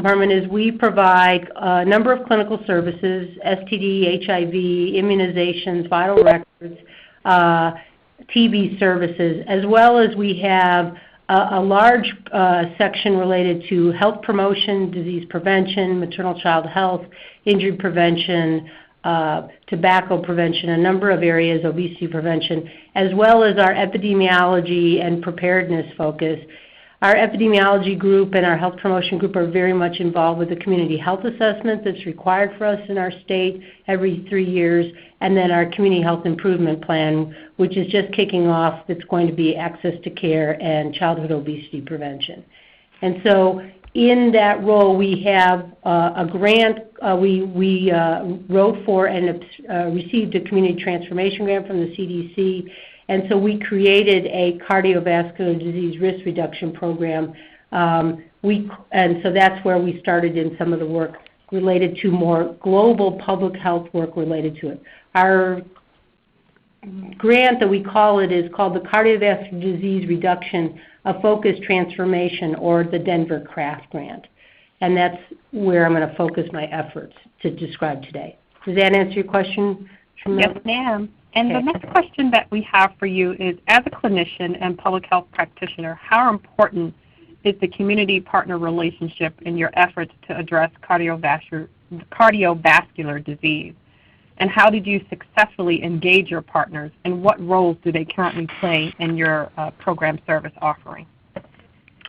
department is we provide a number of clinical services, STD, HIV, immunizations, vital records, TB services, as well as we have a large section related to health promotion, disease prevention, maternal child health, injury prevention, tobacco prevention, a number of areas, obesity prevention, as well as our epidemiology and preparedness focus. Our epidemiology group and our health promotion group are very much involved with the community health assessment that's required for us in our state every 3 years, and then our community health improvement plan, which is just kicking off. That's going to be access to care and childhood obesity prevention. And so in that role, we have a grant we wrote for and received a community transformation grant from the CDC. And so we created a cardiovascular disease risk reduction program. And so that's where we started in some of the work related to more global public health work related to it. Our grant that we call it is called the Cardiovascular Disease Reduction, a Focused Transformation, or the Denver CRAFT grant. And that's where I'm going to focus my efforts to describe today. Does that answer your question, Shamil? Yes, ma'am. And the next question that we have for you is, as a clinician and public health practitioner, how important is the community partner relationship in your efforts to address cardiovascular disease? And how did you successfully engage your partners, and what roles do they currently play in your program service offering?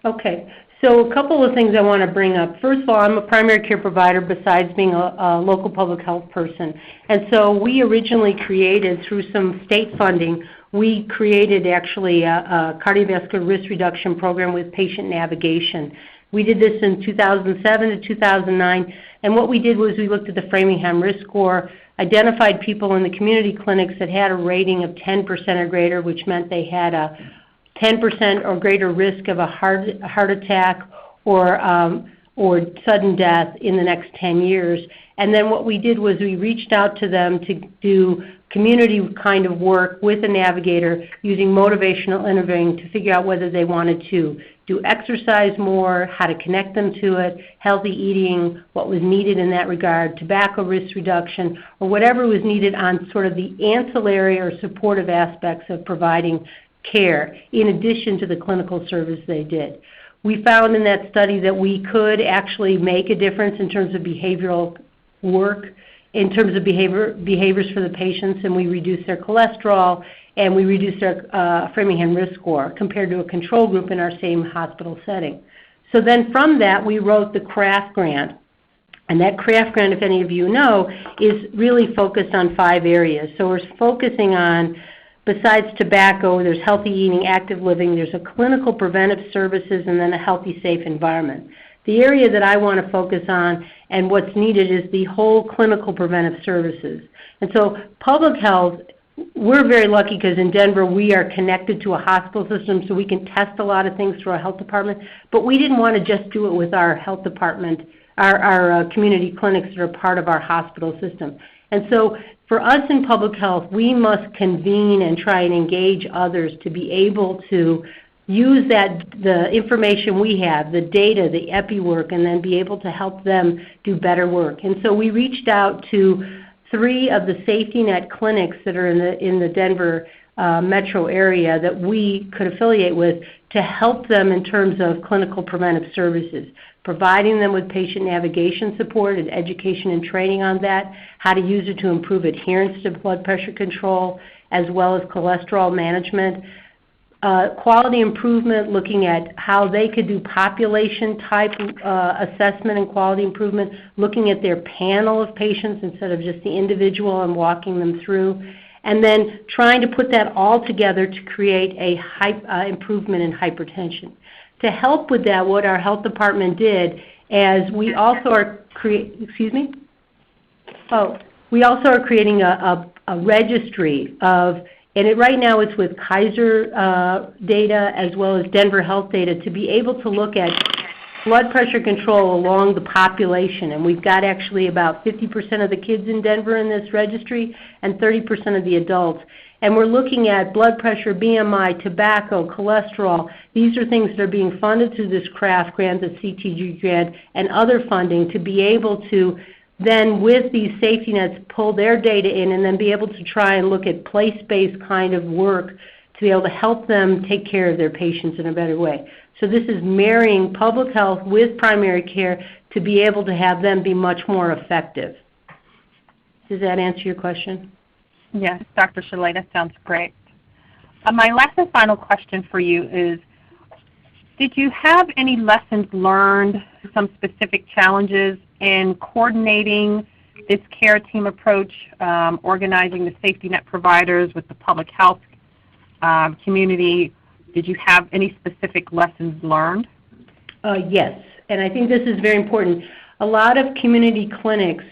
Okay. So a couple of things I want to bring up. First of all, I'm a primary care provider besides being a local public health person. And so we originally created, through some state funding, we created actually a cardiovascular risk reduction program with patient navigation. We did this in 2007 to 2009. And what we did was we looked at the Framingham risk score, identified people in the community clinics that had a rating of 10% or greater, which meant they had a 10% or greater risk of a heart attack or sudden death in the next 10 years. And then what we did was we reached out to them to do community kind of work with a navigator using motivational interviewing to figure out whether they wanted to do exercise more, how to connect them to it, healthy eating, what was needed in that regard, tobacco risk reduction, or whatever was needed on sort of the ancillary or supportive aspects of providing care, in addition to the clinical service they did. We found in that study that we could actually make a difference in terms of behavioral work, in terms of behaviors for the patients, and we reduced their cholesterol, and we reduced their Framingham risk score compared to a control group in our same hospital setting. So then from that, we wrote the CRAFT grant. And that CRAFT grant, if any of you know, is really focused on 5 areas. So we're focusing on, besides tobacco, there's healthy eating, active living, there's a clinical preventive services, and then a healthy, safe environment. The area that I want to focus on and what's needed is the whole clinical preventive services. And so public health, we're very lucky because in Denver we are connected to a hospital system, so we can test a lot of things through our health department, but we didn't want to just do it with our health department, our community clinics that are part of our hospital system. And so for us in public health, we must convene and try and engage others to be able to use the information we have, the data, the epi work, and then be able to help them do better work. And so we reached out to 3 of the safety net clinics that are in the Denver metro area that we could affiliate with to help them in terms of clinical preventive services, providing them with patient navigation support and education and training on that, how to use it to improve adherence to blood pressure control, as well as cholesterol management. Quality improvement, looking at how they could do population-type assessment and quality improvement, looking at their panel of patients instead of just the individual and walking them through, and then trying to put that all together to create a improvement in hypertension. To help with that, what our health department did, as we also are creating a registry of. And right now it's with Kaiser data as well as Denver Health data to be able to look at blood pressure control along the population. And we've got actually about 50% of the kids in Denver in this registry and 30% of the adults. And we're looking at blood pressure, BMI, tobacco, cholesterol. These are things that are being funded through this CRAFT grant, the CTG grant, and other funding to be able to then, with these safety nets, pull their data in and then be able to try and look at place-based kind of work to be able to help them take care of their patients in a better way. So this is marrying public health with primary care to be able to have them be much more effective. Does that answer your question? Yes, Dr. Chalet, that sounds great. My last and final question for you is, did you have any lessons learned, some specific challenges in coordinating this care team approach, organizing the safety net providers with the public health community? Did you have any specific lessons learned? Yes, and I think this is very important. A lot of community clinics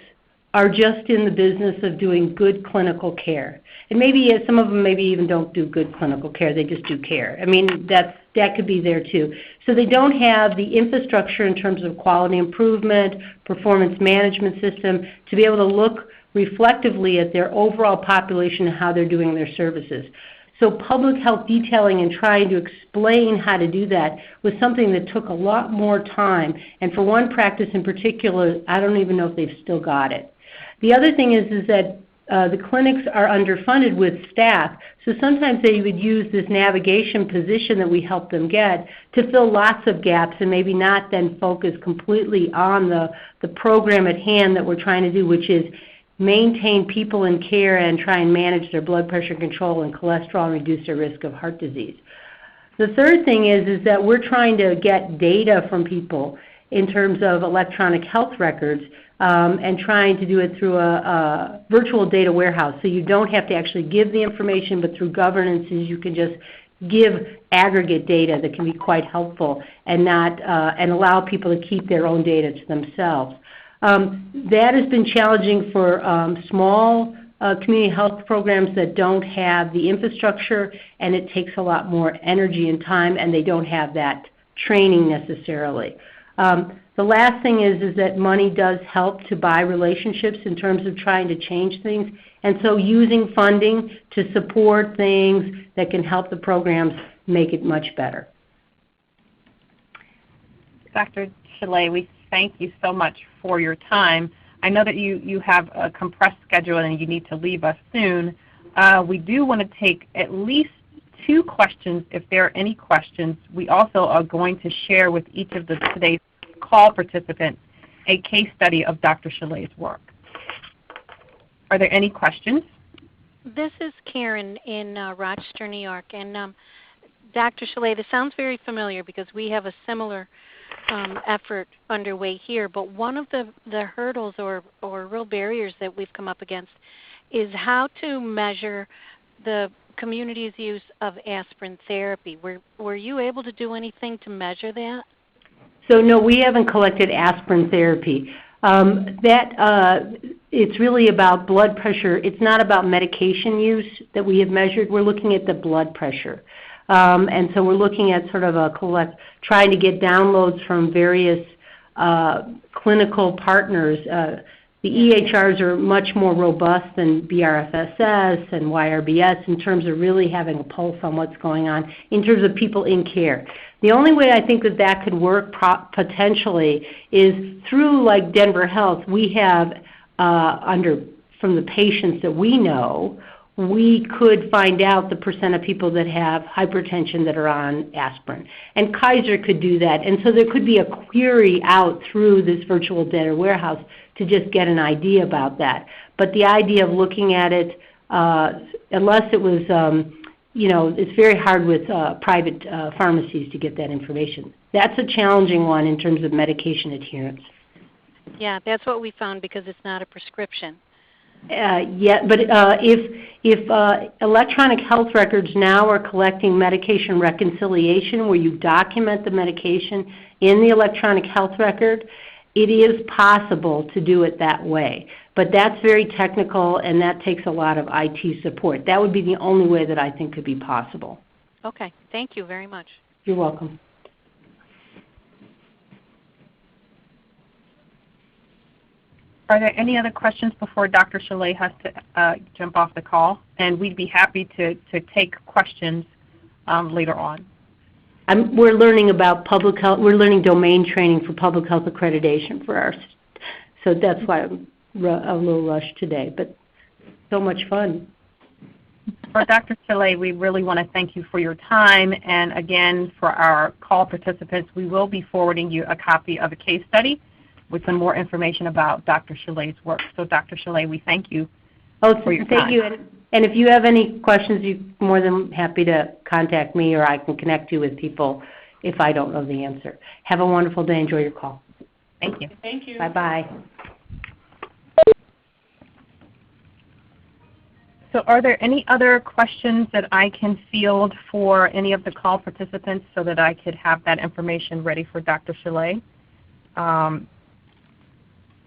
are just in the business of doing good clinical care. And maybe some of them maybe even don't do good clinical care, they just do care. I mean, that could be there too. So they don't have the infrastructure in terms of quality improvement, performance management system, to be able to look reflectively at their overall population and how they're doing their services. So public health detailing and trying to explain how to do that was something that took a lot more time. And for one practice in particular, I don't even know if they've still got it. The other thing is that the clinics are underfunded with staff, so sometimes they would use this navigation position that we help them get to fill lots of gaps and maybe not then focus completely on the program at hand that we're trying to do, which is maintain people in care and try and manage their blood pressure control and cholesterol and reduce their risk of heart disease. The third thing is that we're trying to get data from people in terms of electronic health records and trying to do it through a virtual data warehouse. So you don't have to actually give the information, but through governances you can just give aggregate data that can be quite helpful and not and allow people to keep their own data to themselves. That has been challenging for small community health programs that don't have the infrastructure, and it takes a lot more energy and time, and they don't have that training necessarily. The last thing is that money does help to buy relationships in terms of trying to change things, and so using funding to support things that can help the programs make it much better. Dr. Chalet, we thank you so much for your time. I know that you have a compressed schedule and you need to leave us soon. We do want to take at least 2 questions if there are any questions. We also are going to share with each of today's call participants a case study of Dr. Chalet's work. Are there any questions? This is Karen in Rochester, New York. And Dr. Chalet, this sounds very familiar because we have a similar effort underway here. But one of the hurdles or real barriers that we've come up against is how to measure the community's use of aspirin therapy. Were you able to do anything to measure that? So no, we haven't collected aspirin therapy. It's really about blood pressure. It's not about medication use that we have measured. We're looking at the blood pressure. And so we're looking at sort of trying to get downloads from various clinical partners. The EHRs are much more robust than BRFSS and YRBS in terms of really having a pulse on what's going on in terms of people in care. The only way I think that could work potentially is through like Denver Health. We have from the patients that we know, we could find out the % of people that have hypertension that are on aspirin. And Kaiser could do that. And so there could be a query out through this virtual data warehouse to just get an idea about that. But the idea of looking at it, unless it was, it's very hard with private pharmacies to get that information. That's a challenging one in terms of medication adherence. Yeah, that's what we found because it's not a prescription. Yeah, but if electronic health records now are collecting medication reconciliation where you document the medication in the electronic health record, it is possible to do it that way. But that's very technical and that takes a lot of IT support. That would be the only way that I think could be possible. Okay, thank you very much. You're welcome. Are there any other questions before Dr. Chalet has to jump off the call? And we'd be happy to take questions later on. We're learning about public health. We're learning domain training for public health accreditation for ours. So that's why I'm a little rushed today, but so much fun. For Dr. Chalet, we really want to thank you for your time. And again, for our call participants, we will be forwarding you a copy of a case study with some more information about Dr. Chalet's work. So Dr. Chalet, we thank you for your time. Thank you. And if you have any questions, you're more than happy to contact me, or I can connect you with people if I don't know the answer. Have a wonderful day. Enjoy your call. Thank you. Thank you. Bye-bye. So are there any other questions that I can field for any of the call participants so that I could have that information ready for Dr. Chalet?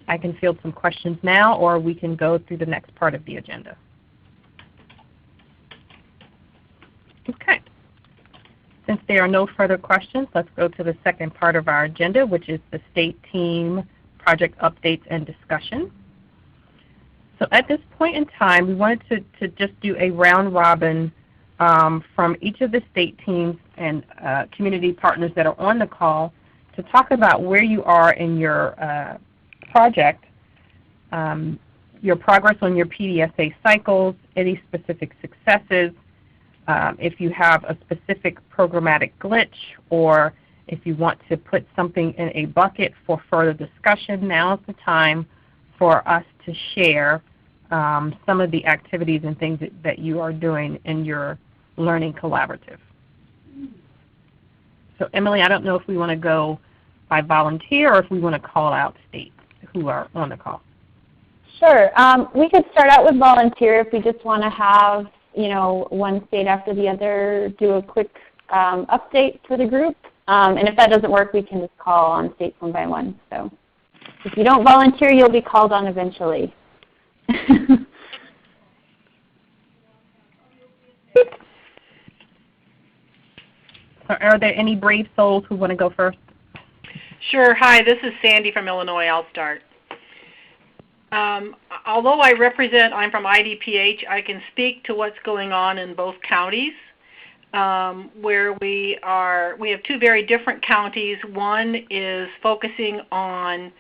I can field some questions now, or we can go through the next part of the agenda. Okay. Since there are no further questions, let's go to the second part of our agenda, which is the state team project updates and discussion. So at this point in time, we wanted to just do a round robin from each of the state teams and community partners that are on the call to talk about where you are in your project, your progress on your PDSA cycles, any specific successes, if you have a specific programmatic glitch, or if you want to put something in a bucket for further discussion. Now is the time for us to share some of the activities and things that you are doing in your learning collaborative. So Emily, I don't know if we want to go by volunteer or if we want to call out states who are on the call. Sure. We could start out with volunteer if we just want to have, one state after the other do a quick update for the group. And if that doesn't work, we can just call on states one by one. So if you don't volunteer, you'll be called on eventually. So are there any brave souls who want to go first? Sure. Hi, this is Sandy from Illinois. I'll start. Although I'm from IDPH, I can speak to what's going on in both counties, where we have two very different counties. One is focusing on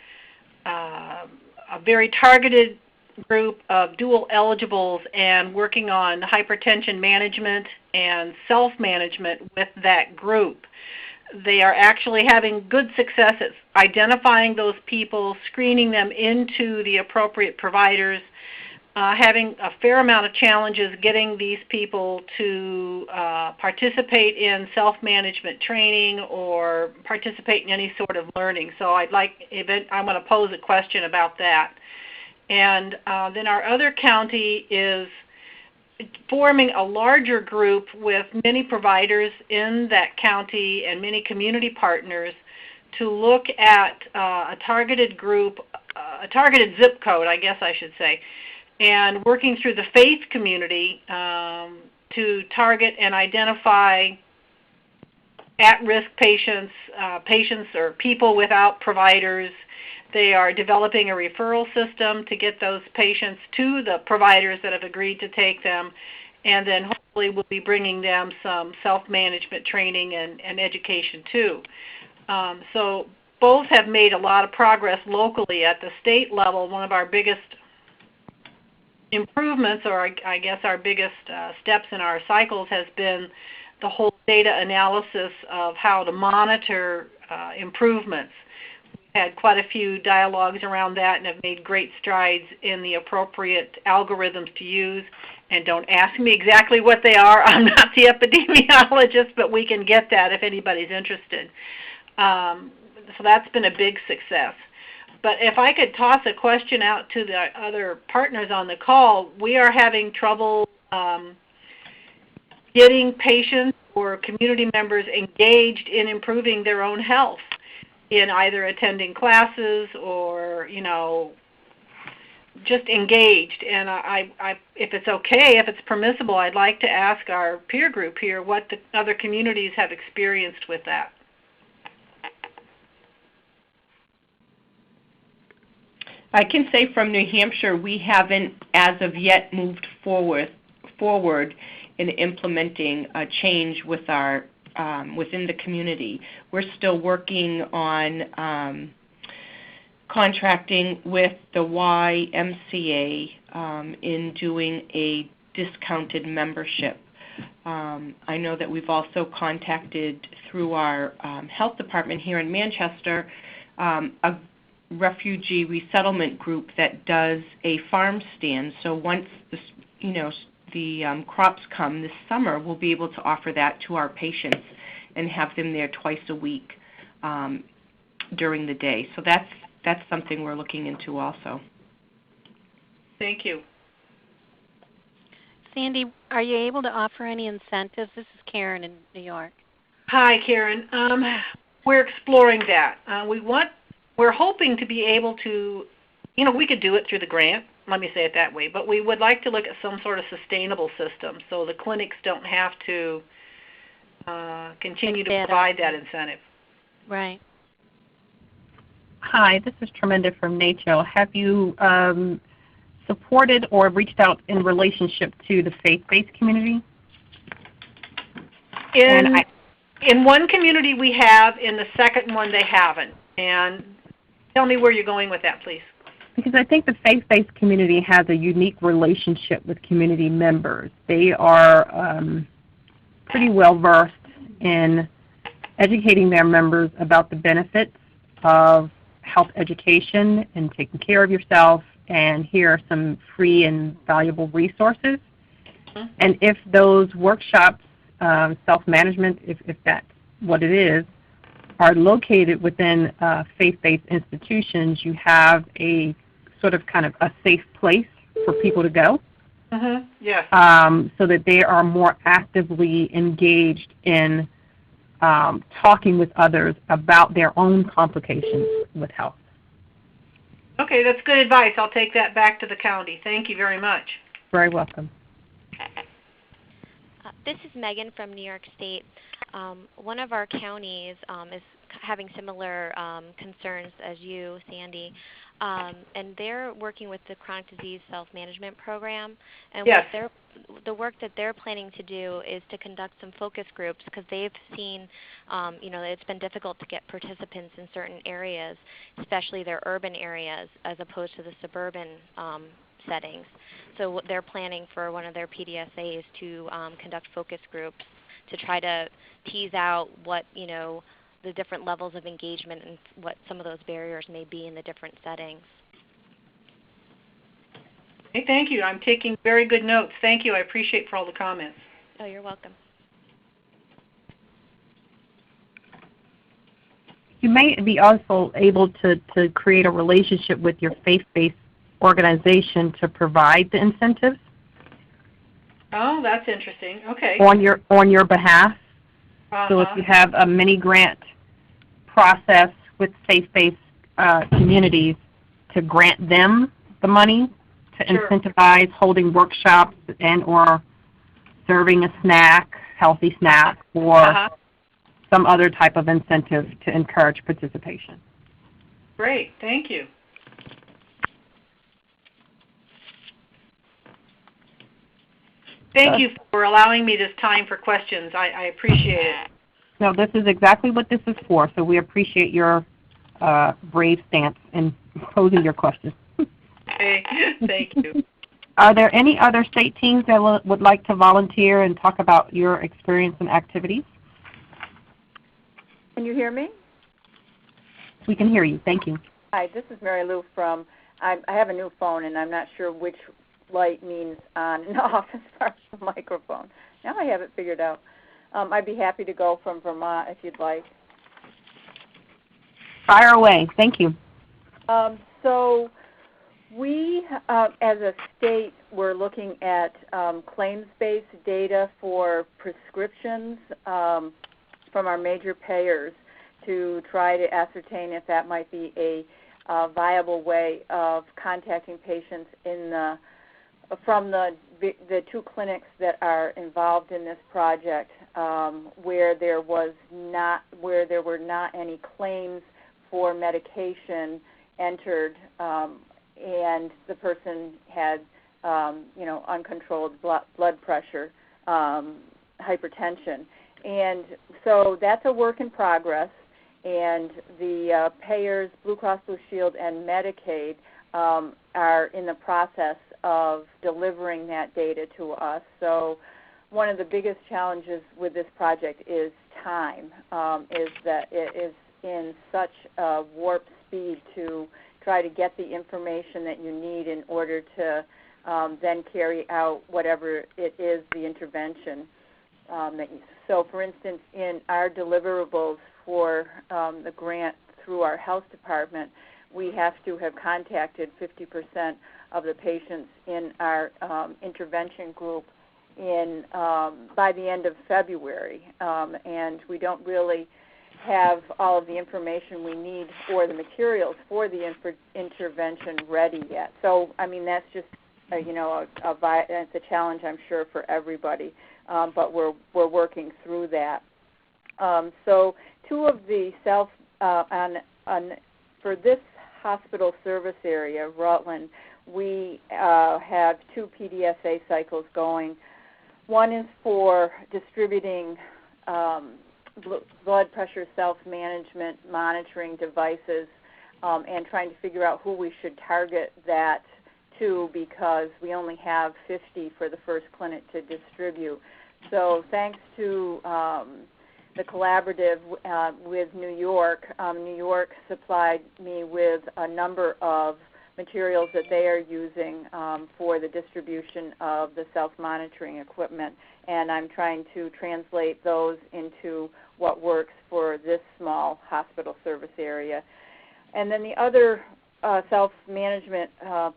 a very targeted group of dual eligibles and working on hypertension management and self-management with that group. They are actually having good success at identifying those people, screening them into the appropriate providers, having a fair amount of challenges getting these people to participate in self-management training or participate in any sort of learning. So I'm going to pose a question about that. And then our other county is forming a larger group with many providers in that county and many community partners to look at a targeted group, a targeted zip code, I guess I should say, and working through the faith community to target and identify at-risk patients, patients or people without providers. They are developing a referral system to get those patients to the providers that have agreed to take them, and then hopefully we'll be bringing them some self-management training and education too. So both have made a lot of progress locally. At the state level, one of our biggest improvements, or I guess our biggest steps in our cycles, has been the whole data analysis of how to monitor improvements. Had quite a few dialogues around that and have made great strides in the appropriate algorithms to use. And don't ask me exactly what they are. I'm not the epidemiologist, but we can get that if anybody's interested. So that's been a big success. But if I could toss a question out to the other partners on the call, we are having trouble getting patients or community members engaged in improving their own health, in either attending classes or, just engaged. And if it's okay, if it's permissible, I'd like to ask our peer group here what the other communities have experienced with that. I can say from New Hampshire, we haven't as of yet moved forward in implementing a change with our within the community. We're still working on contracting with the YMCA in doing a discounted membership. I know that we've also contacted through our health department here in Manchester a refugee resettlement group that does a farm stand. So once the crops come this summer, we'll be able to offer that to our patients and have them there twice a week during the day. So that's something we're looking into also. Thank you. Sandy, are you able to offer any incentives? This is Karen in New York. Hi, Karen. We're exploring that. We're hoping to be able to, we could do it through the grant, let me say it that way, but we would like to look at some sort of sustainable system so the clinics don't have to continue to provide that incentive. Right. Hi, this is Tremenda from NACHO. Have you supported or reached out in relationship to the faith-based community? In one community we have, in the second one they haven't. And tell me where you're going with that, please. Because I think the faith-based community has a unique relationship with community members. They are pretty well versed in educating their members about the benefits of health education and taking care of yourself, and here are some free and valuable resources. Mm-hmm. And if those workshops, self-management, if that's what it is, are located within faith-based institutions, you have a sort of kind of a safe place for people to go. Mm-hmm. Yes. So that they are more actively engaged in talking with others about their own complications with health. Okay, that's good advice. I'll take that back to the county. Thank you very much. Very welcome. This is Megan from New York State. One of our counties is having similar concerns as you, Sandy, and they're working with the Chronic Disease Self-Management Program. And yes. The work that they're planning to do is to conduct some focus groups, because they've seen, it's been difficult to get participants in certain areas, especially their urban areas, as opposed to the suburban settings. So they're planning for one of their PDSAs to conduct focus groups to try to tease out what, the different levels of engagement and what some of those barriers may be in the different settings. Hey, thank you. I'm taking very good notes. Thank you. I appreciate for all the comments. Oh, you're welcome. You may be also able to create a relationship with your faith-based organization to provide the incentives. Oh, that's interesting. Okay. On your behalf. Uh-huh. So if you have a mini grant process with faith-based communities to grant them the money to sure. incentivize holding workshops and or serving a snack, healthy snack, or uh-huh. some other type of incentive to encourage participation. Great. Thank you. Thank you for allowing me this time for questions. I appreciate it. No, this is exactly what this is for, so we appreciate your brave stance in posing your questions. Okay, thank you. Are there any other state teams that would like to volunteer and talk about your experience and activities? Can you hear me? We can hear you. Thank you. Hi, this is Mary Lou from, I have a new phone, and I'm not sure which light means on and off as far as the microphone. Now I have it figured out. I'd be happy to go from Vermont if you'd like. Fire away. Thank you. So we, as a state, we're looking at claims-based data for prescriptions from our major payers to try to ascertain if that might be a viable way of contacting patients from the two clinics that are involved in this project, where there were not any claims for medication entered and the person had uncontrolled blood pressure, hypertension. And so that's a work in progress, and the payers, Blue Cross Blue Shield and Medicaid, are in the process of delivering that data to us. So one of the biggest challenges with this project is time, is that it is in such a warp speed to try to get the information that you need in order to then carry out whatever it is, the intervention. So for instance, in our deliverables for the grant through our health department, we have to have contacted 50% of the patients in our intervention group by the end of February, and we don't really have all of the information we need or the materials for the intervention ready yet. So, I mean, that's just it's a challenge, I'm sure, for everybody, but we're working through that. So, two of the for this hospital service area, Rutland, we have 2 PDSA cycles going. One is for distributing blood pressure self-management monitoring devices and trying to figure out who we should target that to, because we only have 50 for the first clinic to distribute. So thanks to the collaborative with New York, New York supplied me with a number of materials that they are using for the distribution of the self-monitoring equipment, and I'm trying to translate those into what works for this small hospital service area. And then the other self-management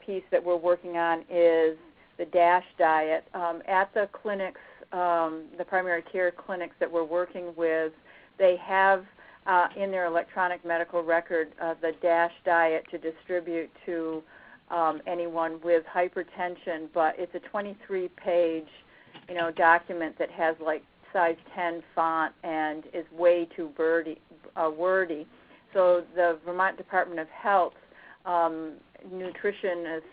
piece that we're working on is the DASH diet. At the clinics, the primary care clinics that we're working with, they have in their electronic medical record the DASH diet to distribute to anyone with hypertension, but it's a 23-page document that has like size 10 font and is way too wordy. So the Vermont Department of Health nutritionists,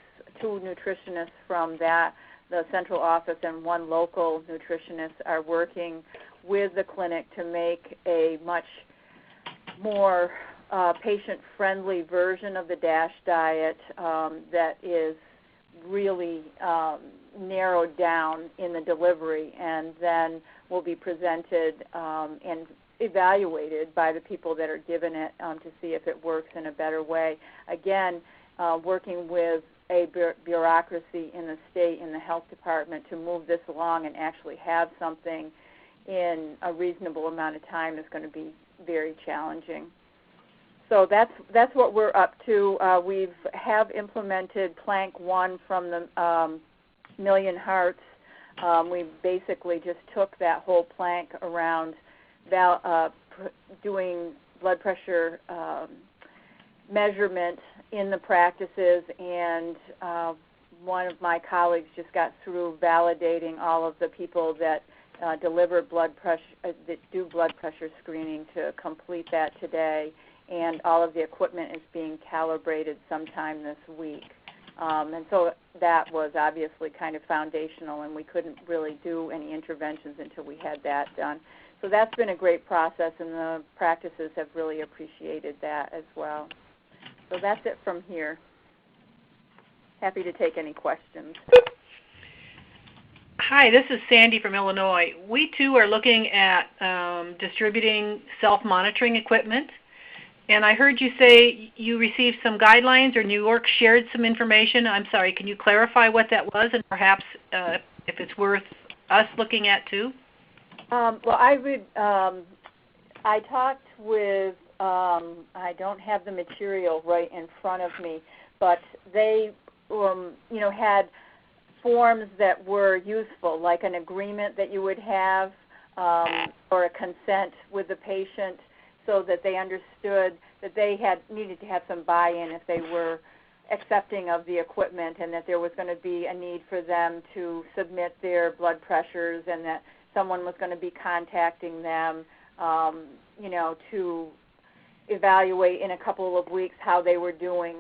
2 nutritionists from the central office and 1 local nutritionist are working with the clinic to make a much more patient-friendly version of the DASH diet that is really narrowed down in the delivery, and then will be presented and evaluated by the people that are given it to see if it works in a better way. Again, working with a bureaucracy in the state, in the health department, to move this along and actually have something in a reasonable amount of time is going to be very challenging. So that's what we're up to. We have implemented Plank 1 from the Million Hearts. We basically just took that whole plank around doing blood pressure measurement in the practices, and one of my colleagues just got through validating all of the people that deliver blood pressure, that do blood pressure screening, to complete that today, and all of the equipment is being calibrated sometime this week. And so that was obviously kind of foundational, and we couldn't really do any interventions until we had that done. So that's been a great process, and the practices have really appreciated that as well. So that's it from here. Happy to take any questions. Hi, this is Sandy from Illinois. We too are looking at distributing self-monitoring equipment. And I heard you say you received some guidelines, or New York shared some information. I'm sorry, can you clarify what that was, and perhaps if it's worth us looking at too? Well, I talked with, I don't have the material right in front of me, but they had forms that were useful, like an agreement that you would have or a consent with the patient, so that they understood that they needed to have some buy-in if they were accepting of the equipment, and that there was going to be a need for them to submit their blood pressures, and that someone was going to be contacting them, to evaluate in a couple of weeks how they were doing.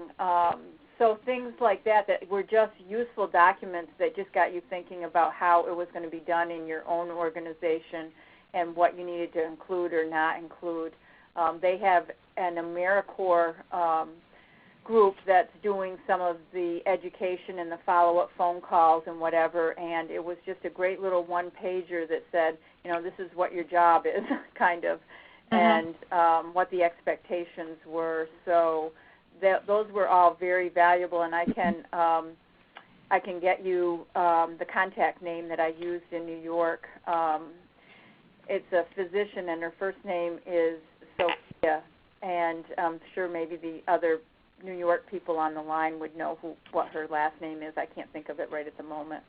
so things like that were just useful documents that just got you thinking about how it was going to be done in your own organization and what you needed to include or not include. They have an AmeriCorps group that's doing some of the education and the follow-up phone calls and whatever, and it was just a great little one-pager that said, this is what your job is, kind of, and what the expectations were. So those were all very valuable, and I can get you the contact name that I used in New York. It's a physician, and her first name is Sophia, and I'm sure maybe the other New York people on the line would know what her last name is. I can't think of it right at the moment.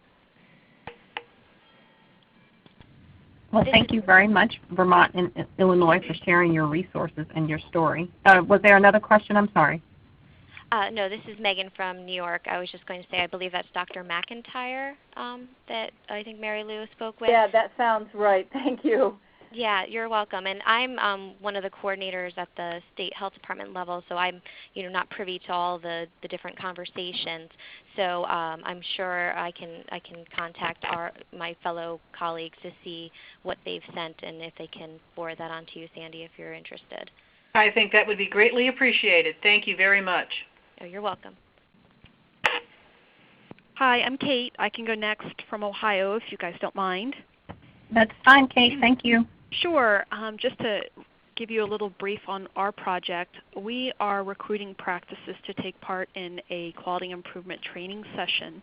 Well, thank you very much, Vermont and Illinois, for sharing your resources and your story. Was there another question? I'm sorry. No, this is Megan from New York. I was just going to say, I believe that's Dr. McIntyre that I think Mary Lou spoke with. Yeah, that sounds right. Thank you. Yeah, you're welcome. And I'm one of the coordinators at the state health department level, so I'm not privy to all the different conversations. So I'm sure I can contact my fellow colleagues to see what they've sent and if they can forward that on to you, Sandy, if you're interested. I think that would be greatly appreciated. Thank you very much. Oh, you're welcome. Hi, I'm Kate. I can go next from Ohio if you guys don't mind. That's fine, Kate. Thank you. Sure. Just to give you a little brief on our project, we are recruiting practices to take part in a quality improvement training session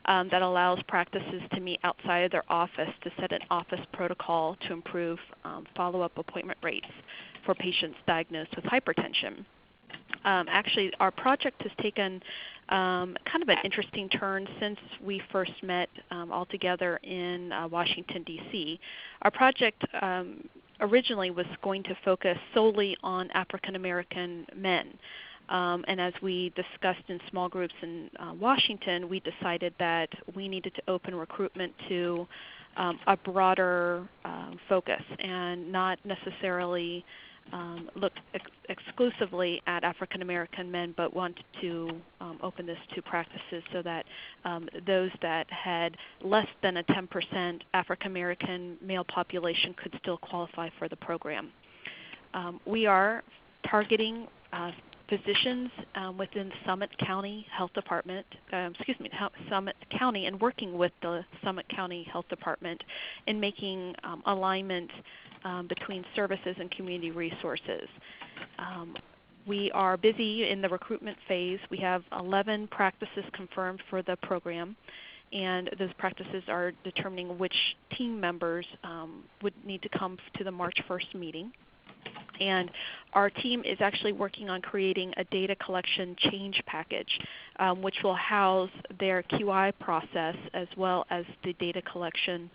that allows practices to meet outside of their office to set an office protocol to improve follow-up appointment rates for patients diagnosed with hypertension. Actually, our project has taken kind of an interesting turn since we first met all together in Washington, D.C. Our project originally was going to focus solely on African American men. And as we discussed in small groups in Washington, we decided that we needed to open recruitment to a broader focus and not necessarily look exclusively at African American men, but wanted to open this to practices so that those that had less than a 10% African American male population could still qualify for the program. We are targeting physicians within Summit County Health Department, Summit County, and working with the Summit County Health Department in making alignment between services and community resources. We are busy in the recruitment phase. We have 11 practices confirmed for the program, and those practices are determining which team members would need to come to the March 1st meeting. And our team is actually working on creating a data collection change package, which will house their QI process as well as the data collection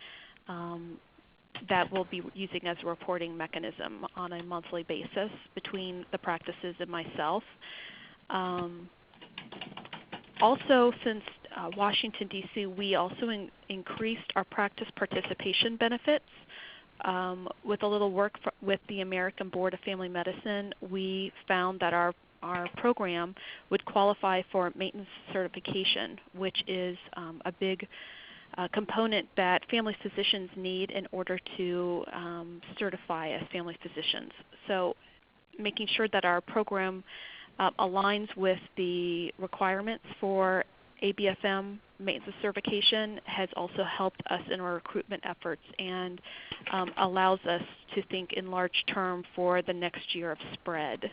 that we'll be using as a reporting mechanism on a monthly basis between the practices and myself. Also, since Washington, D.C., we also increased our practice participation benefits. With a little work with the American Board of Family Medicine, we found that our program would qualify for maintenance certification, which is a big component that family physicians need in order to certify as family physicians. So making sure that our program aligns with the requirements for ABFM maintenance certification has also helped us in our recruitment efforts and allows us to think in large term for the next year of spread.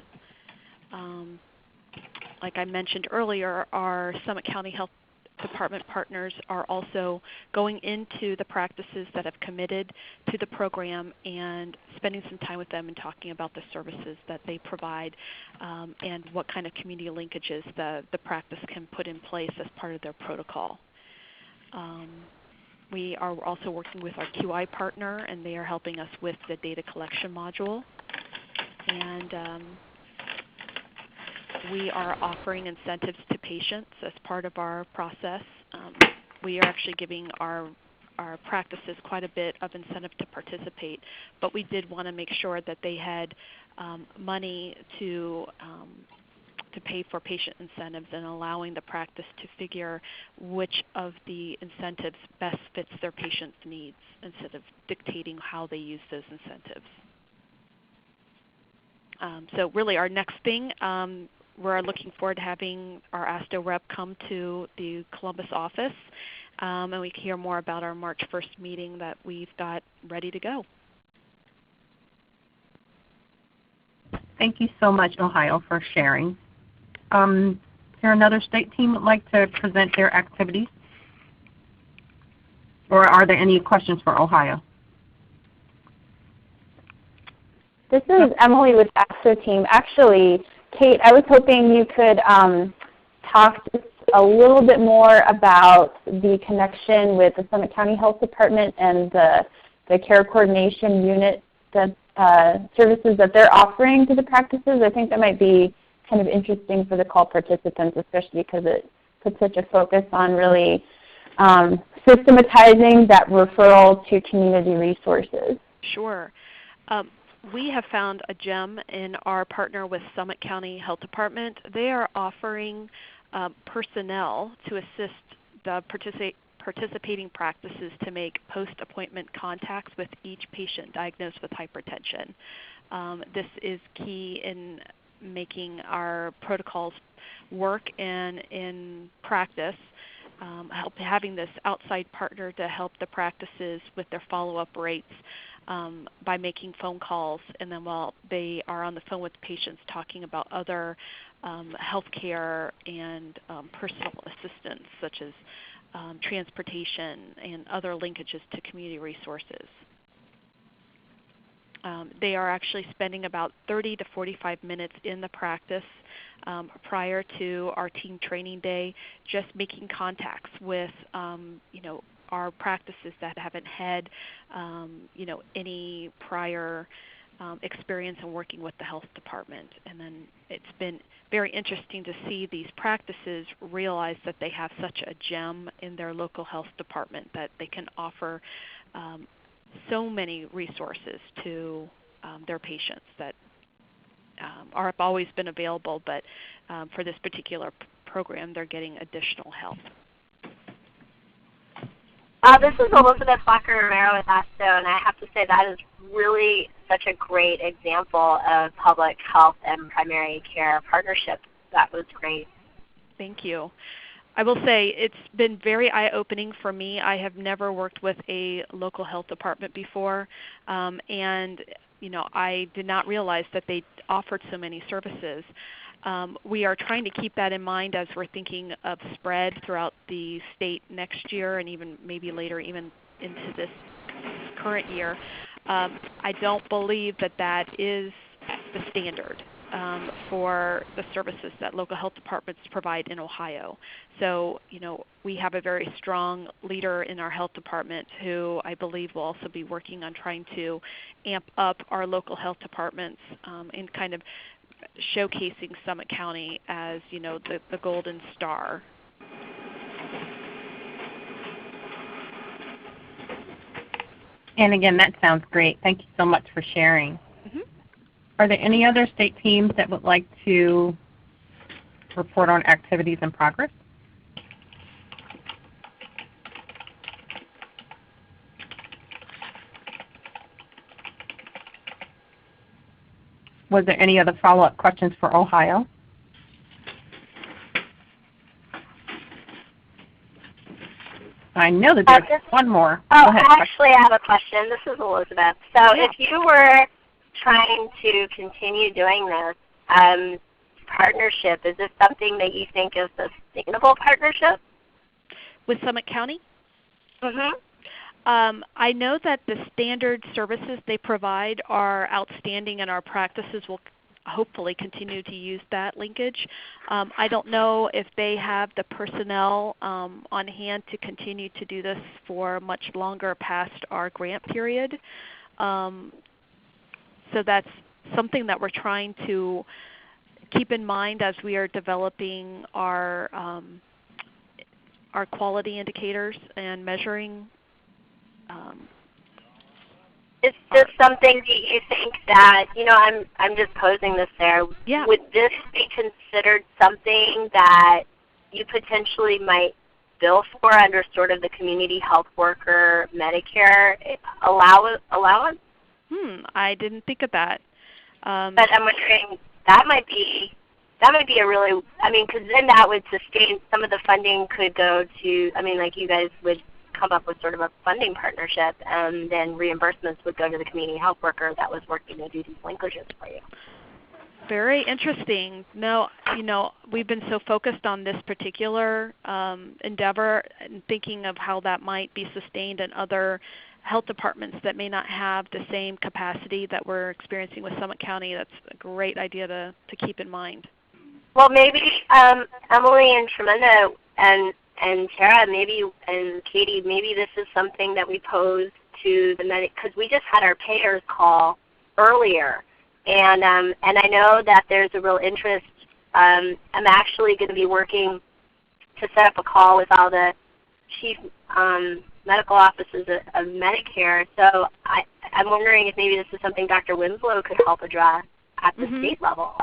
Like I mentioned earlier, our Summit County Health Department partners are also going into the practices that have committed to the program and spending some time with them and talking about the services that they provide and what kind of community linkages the practice can put in place as part of their protocol. We are also working with our QI partner, and they are helping us with the data collection module. And we are offering incentives to patients as part of our process. We are actually giving our practices quite a bit of incentive to participate, but we did want to make sure that they had money to to pay for patient incentives and allowing the practice to figure which of the incentives best fits their patient's needs instead of dictating how they use those incentives. So really our next thing, we're looking forward to having our ASTHO rep come to the Columbus office, and we can hear more about our March 1st meeting that we've got ready to go. Thank you so much, Ohio, for sharing. Is there another state team that would like to present their activities? Or are there any questions for Ohio? This is Emily with ASTHO team. Actually, Kate, I was hoping you could talk just a little bit more about the connection with the Summit County Health Department and the care coordination unit, the services that they're offering to the practices. I think that might be kind of interesting for the call participants, especially because it puts such a focus on really systematizing that referral to community resources. Sure. We have found a gem in our partner with Summit County Health Department. They are offering personnel to assist the participating practices to make post-appointment contacts with each patient diagnosed with hypertension. This is key in making our protocols work and in practice, having this outside partner to help the practices with their follow-up rates by making phone calls, and then while they are on the phone with patients talking about other health care and personal assistance such as transportation and other linkages to community resources. They are actually spending about 30 to 45 minutes in the practice prior to our team training day, just making contacts with our practices that haven't had any prior experience in working with the health department. And then it's been very interesting to see these practices realize that they have such a gem in their local health department that they can offer so many resources to their patients that have always been available, but for this particular program they're getting additional help. This is Elizabeth Walker-Romero with ASTHO, and I have to say that is really such a great example of public health and primary care partnership. That was great. Thank you. I will say it's been very eye-opening for me. I have never worked with a local health department before, and I did not realize that they offered so many services. We are trying to keep that in mind as we're thinking of spread throughout the state next year and even maybe later even into this current year. I don't believe that that is the standard for the services that local health departments provide in Ohio. So, we have a very strong leader in our health department who I believe will also be working on trying to amp up our local health departments and kind of showcasing Summit County as, the golden star. And again, that sounds great. Thank you so much for sharing. Mm-hmm. Are there any other state teams that would like to report on activities in progress? Was there any other follow-up questions for Ohio? I know that there's one more. Go ahead. Actually, I have a question. This is Elizabeth. So if you were trying to continue doing this partnership, is this something that you think is a sustainable partnership? With Summit County? Mm-hmm. I know that the standard services they provide are outstanding, and our practices will hopefully continue to use that linkage. I don't know if they have the personnel on hand to continue to do this for much longer past our grant period. So that's something that we're trying to keep in mind as we are developing our quality indicators and measuring. It's just something that you think that, I'm just posing this there. Yeah. Would this be considered something that you potentially might bill for under sort of the community health worker Medicare allowance? I didn't think of that. But I'm wondering, that might be a really, because then that would sustain, some of the funding could go to, like you guys would come up with sort of a funding partnership, and then reimbursements would go to the community health worker that was working to do these linkages for you. Very interesting. No, we've been so focused on this particular endeavor and thinking of how that might be sustained in other health departments that may not have the same capacity that we're experiencing with Summit County. That's a great idea to keep in mind. Well, maybe Emily and Tremenda and Tara, and Katie, maybe this is something that we pose to the because we just had our payers call earlier, and I know that there's a real interest. I'm actually going to be working to set up a call with all the chief medical offices of Medicare. So I'm wondering if maybe this is something Dr. Winslow could help address at the state level.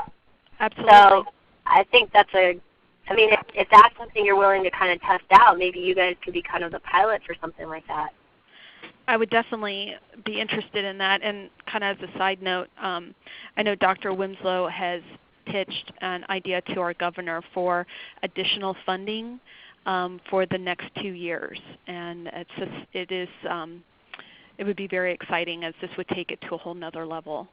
Absolutely. So I think that's if that's something you're willing to kind of test out, maybe you guys could be kind of the pilot for something like that. I would definitely be interested in that. And kind of as a side note, I know Dr. Winslow has pitched an idea to our governor for additional funding for the next 2 years. And it would be very exciting, as this would take it to a whole nother level.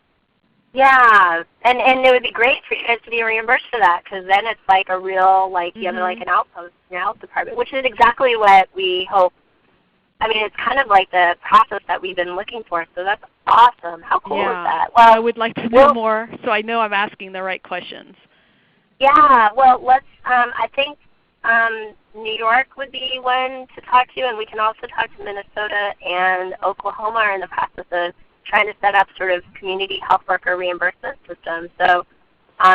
Yeah, and it would be great for you guys to be reimbursed for that, because then it's like a real, you have like an outpost in your health department, which is exactly what we hope. It's kind of like the process that we've been looking for, so that's awesome. How cool is that? Well, I would like to know more, so I know I'm asking the right questions. Yeah, well, let's, I think New York would be one to talk to, and we can also talk to Minnesota, and Oklahoma are in the process of trying to set up sort of community health worker reimbursement systems. So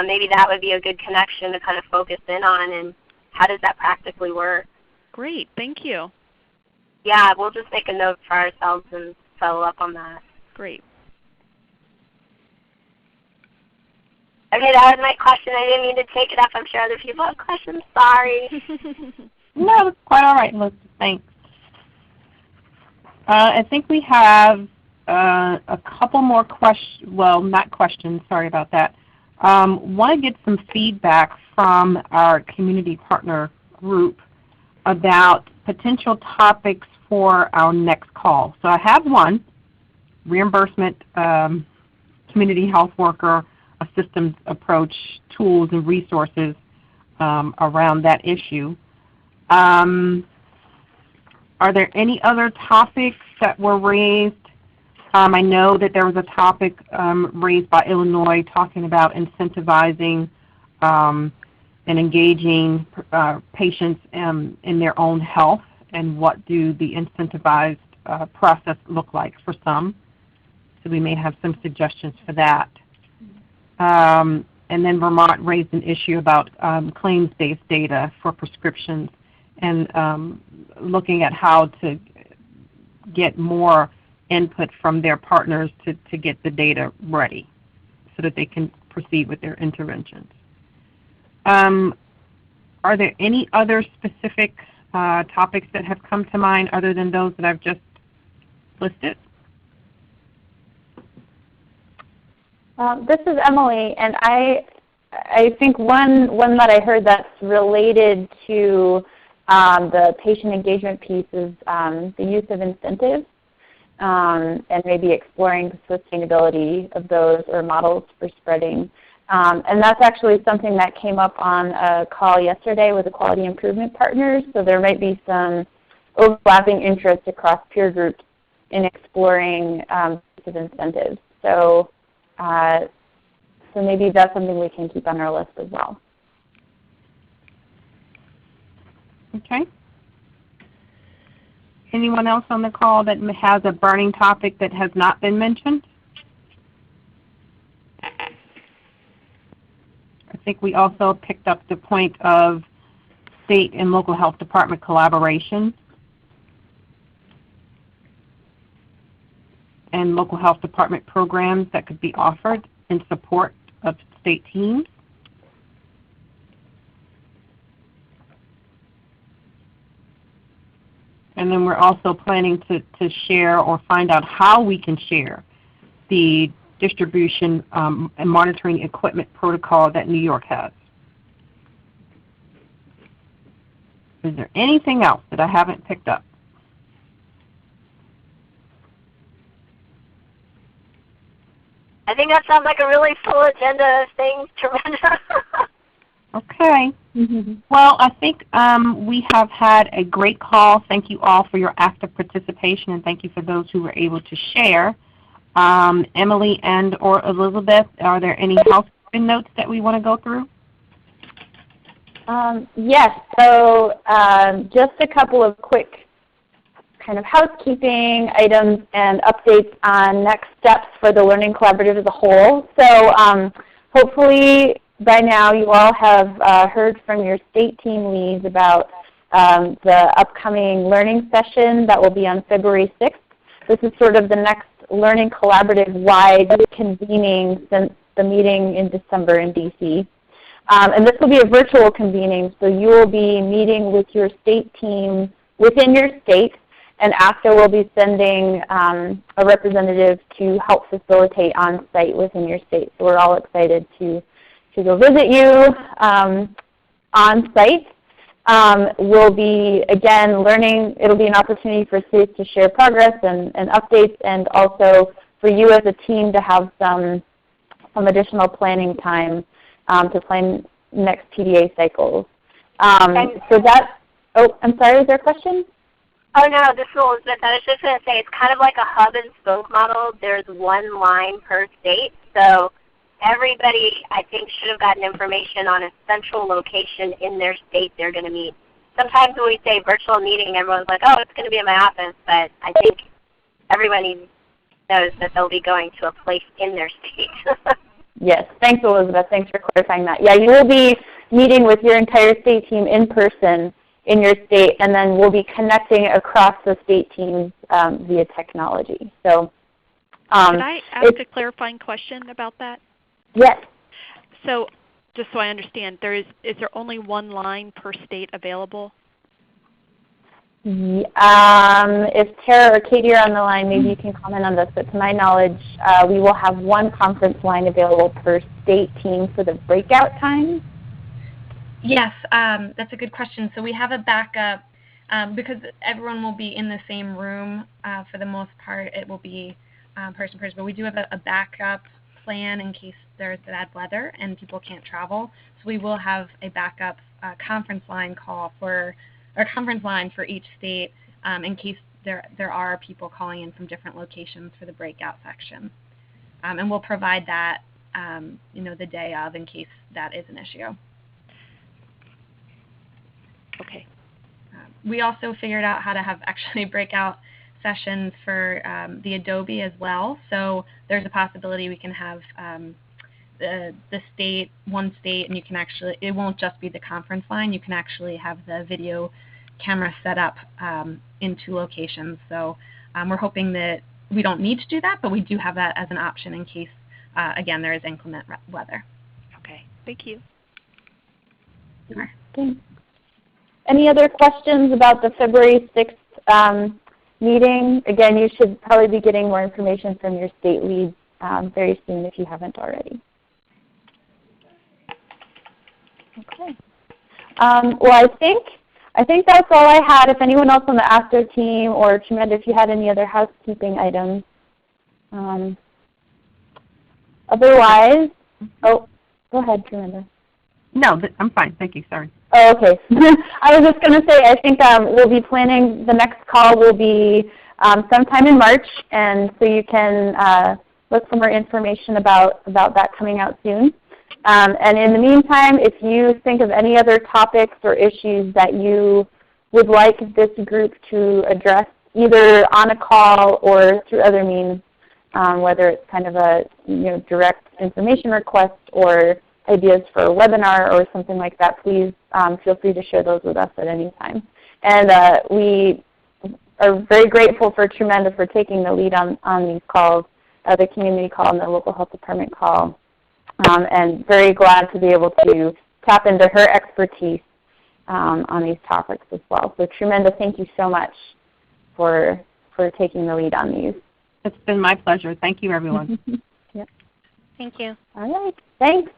maybe that would be a good connection to kind of focus in on, and how does that practically work? Great, thank you. Yeah, we'll just make a note for ourselves and follow up on that. Great. Okay, that was my question. I didn't mean to take it up. I'm sure other people have questions. Sorry. No, it's quite all right, Melissa. Thanks. I think we have a couple more questions. Well, not questions. Sorry about that. Want to get some feedback from our community partner group about potential topics for our next call. So I have one, reimbursement, community health worker, a systems approach, tools and resources around that issue. Are there any other topics that were raised? I know that there was a topic raised by Illinois talking about incentivizing and engaging patients in their own health, and what do the incentivized process look like for some. So we may have some suggestions for that. And then Vermont raised an issue about claims-based data for prescriptions, and looking at how to get more input from their partners to get the data ready so that they can proceed with their interventions. Are there any other specific topics that have come to mind other than those that I've just listed? This is Emily, and I think one that I heard that's related to the patient engagement piece is the use of incentives, and maybe exploring the sustainability of those or models for spreading. And that's actually something that came up on a call yesterday with the quality improvement partners, so there might be some overlapping interest across peer groups in exploring use of incentives. So maybe that's something we can keep on our list as well. Okay. Anyone else on the call that has a burning topic that has not been mentioned? I think we also picked up the point of state and local health department collaboration. and local health department programs that could be offered in support of state teams. And then we're also planning to share or find out how we can share the distribution and monitoring equipment protocol that New York has. Is there anything else that I haven't picked up? I think that sounds like a really full agenda of things to run. Okay. Well, I think we have had a great call. Thank you all for your active participation, and thank you for those who were able to share. Emily and or Elizabeth, are there any housekeeping notes that we want to go through? Yes, so just a couple of quick kind of housekeeping items and updates on next steps for the Learning Collaborative as a whole. So hopefully by now you all have heard from your state team leads about the upcoming learning session that will be on February 6th. This is sort of the next Learning Collaborative-wide convening since the meeting in December in DC. And this will be a virtual convening, so you will be meeting with your state team within your state, and ASTHO will be sending a representative to help facilitate on-site within your state. So we're all excited to go visit you on-site. We'll be, again, learning. It'll be an opportunity for states to share progress and updates, and also for you as a team to have some additional planning time to plan next TDA cycles. So that, oh, I'm sorry, is there a question? Oh no, this is Elizabeth. I was just going to say it's kind of like a hub and spoke model. There's one line per state. So everybody, I think, should have gotten information on a central location in their state they're going to meet. Sometimes when we say virtual meeting, everyone's like, oh, it's going to be in my office. But I think everybody knows that they'll be going to a place in their state. Yes, thanks Elizabeth. Thanks for clarifying that. Yeah, you will be meeting with your entire state team in person in your state, and then we'll be connecting across the state teams via technology. So, Can I ask a clarifying question about that? Yes. So, just so I understand, is there only one line per state available? If Tara or Katie are on the line, maybe you can comment on this, but to my knowledge, we will have one conference line available per state team for the breakout time. Yes, that's a good question. So we have a backup because everyone will be in the same room for the most part. It will be person to person, but we do have a backup plan in case there's bad weather and people can't travel. So we will have a backup conference line for each state in case there are people calling in from different locations for the breakout section. And we'll provide that the day of in case that is an issue. Okay. We also figured out how to have actually breakout sessions for the Adobe as well. So there's a possibility we can have one state, and you can actually, it won't just be the conference line. You can actually have the video camera set up in 2 locations. So we're hoping that we don't need to do that, but we do have that as an option in case, again, there is inclement weather. Okay. Thank you. Sure. Okay. Any other questions about the February 6th meeting? Again, you should probably be getting more information from your state leads very soon if you haven't already. Okay. Well, I think that's all I had. If anyone else on the ASTHO team or Tremenda, if you had any other housekeeping items. Otherwise, oh, go ahead, Tremenda. No, I'm fine. Thank you. Sorry. Oh, okay. I was just going to say, I think we'll be planning, the next call will be sometime in March, and so you can look for more information about that coming out soon. And in the meantime, if you think of any other topics or issues that you would like this group to address, either on a call or through other means, whether it's kind of a direct information request or ideas for a webinar or something like that, please feel free to share those with us at any time. And we are very grateful for Tremenda for taking the lead on these calls, the community call and the local health department call, and very glad to be able to tap into her expertise on these topics as well. So Tremenda, thank you so much for taking the lead on these. It's been my pleasure. Thank you, everyone. Yep. Thank you. All right. Thanks.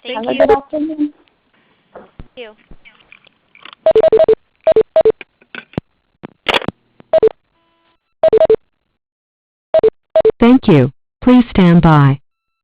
Thank Have you. a good afternoon. Thank you. Thank you. Please stand by.